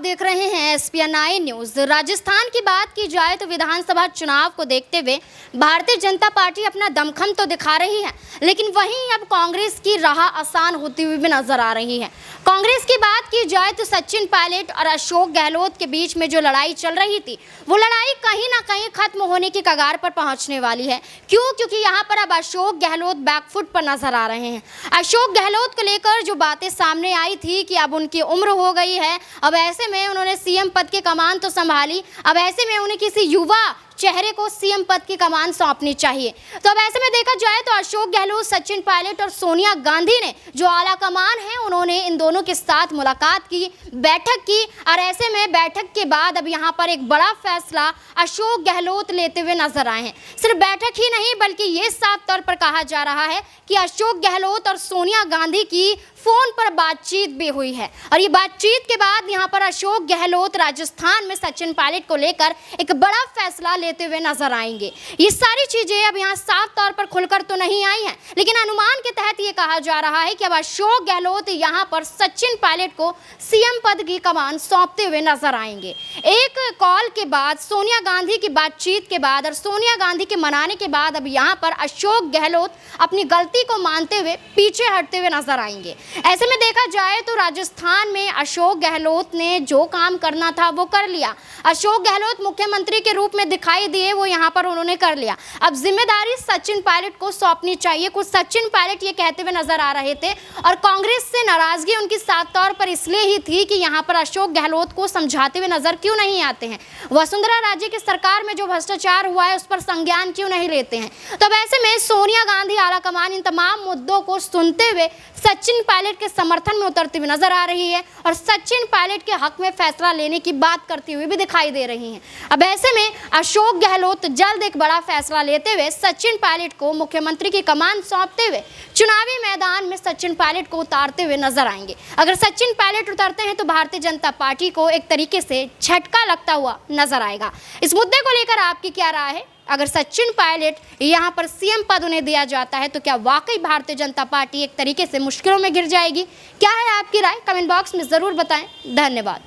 देख रहे हैं SPN9 न्यूज। राजस्थान की बात की जाए तो विधानसभा चुनाव को देखते हुए भारतीय जनता पार्टी अपना दमखम तो दिखा रही है, लेकिन वहीं अब कांग्रेस की राह आसान होती हुई भी नजर आ रही है। कांग्रेस की बात की जाए तो सचिन पायलट और अशोक गहलोत के बीच में जो लड़ाई चल रही थी, वो लड़ाई कहीं ना कहीं खत्म होने की कगार पर पहुंचने वाली है। क्यों? क्योंकि यहाँ पर अब अशोक गहलोत बैकफुट पर नजर आ रहे हैं। अशोक गहलोत को लेकर जो बातें सामने आई थी कि अब उनकी उम्र हो गई है, अब ऐसे में उन्होंने सीएम पद की कमान तो संभाली, अब ऐसे में उन्हें किसी युवा चेहरे को सीएम पद की कमान सौंपनी चाहिए। तो अब ऐसे में देखा जाए तो अशोक गहलोत, सचिन पायलट और सोनिया गांधी ने जो आला कमान है, उन्होंने इन दोनों के साथ मुलाकात की, बैठक की, और ऐसे में बैठक के बाद अब यहाँ पर एक बड़ा फैसला अशोक गहलोत लेते हुए नजर आए हैं। सिर्फ बैठक ही नहीं, बल्कि ये साफ तौर पर कहा जा रहा है कि अशोक गहलोत और सोनिया गांधी की फोन पर बातचीत भी हुई है, और ये बातचीत के बाद यहाँ पर अशोक गहलोत राजस्थान में सचिन पायलट को लेकर एक बड़ा फैसला लेते हुए नजर आएंगे। ये सारी चीजें अब यहाँ साफ तौर पर खुलकर तो नहीं आई हैं, लेकिन अनुमान के तहत ये कहा जा रहा है कि अब अशोक गहलोत यहाँ पर सचिन पायलट को सीएम पद की कमान सौंपते हुए नजर आएंगे। एक कॉल के बाद, सोनिया गांधी की बातचीत के बाद और सोनिया गांधी के मनाने के बाद अब यहाँ पर अशोक गहलोत अपनी गलती को मानते हुए पीछे हटते हुए नजर आएंगे। ऐसे में देखा जाए तो राजस्थान में अशोक गहलोत ने जो काम करना था वो कर लिया। अशोक गहलोत मुख्यमंत्री के रूप में दिखाई दिए, वो यहाँ पर उन्होंने कर लिया। अब जिम्मेदारी सचिन पायलट को सौंपनी चाहिए। कुछ सचिन पायलट ये कहते हुए नजर आ रहे थे, और कांग्रेस से नाराजगी उनकी साफ तौर पर इसलिए ही थी कि यहाँ पर अशोक गहलोत को समझाते हुए नजर क्यों नहीं आते हैं, वसुंधरा राजे की सरकार में जो भ्रष्टाचार हुआ है उस पर संज्ञान क्यों नहीं लेते हैं। तो अब ऐसे में सोनिया गांधी आलाकमान इन तमाम मुद्दों को सुनते हुए सचिन पायलट के समर्थन में उतरती हुई नजर आ रही है, और सचिन पायलट के हक में फैसला लेने की बात करती हुई भी दिखाई दे रही हैं। अब ऐसे में अशोक गहलोत जल्द एक बड़ा फैसला लेते हुए सचिन पायलट को मुख्यमंत्री की कमान सौंपते हुए चुनावी मैदान में सचिन पायलट को उतारते हुए नजर आएंगे। अगर सचिन पायलट उतरते हैं तो भारतीय जनता पार्टी को एक तरीके से झटका लगता हुआ नजर आएगा। इस मुद्दे को लेकर आपकी क्या राय है? अगर सचिन पायलट यहाँ पर सीएम पद उन्हें दिया जाता है तो क्या वाकई भारतीय जनता पार्टी एक तरीके से मुश्किलों में गिर जाएगी? क्या है आपकी राय? कमेंट बॉक्स में ज़रूर बताएं। धन्यवाद।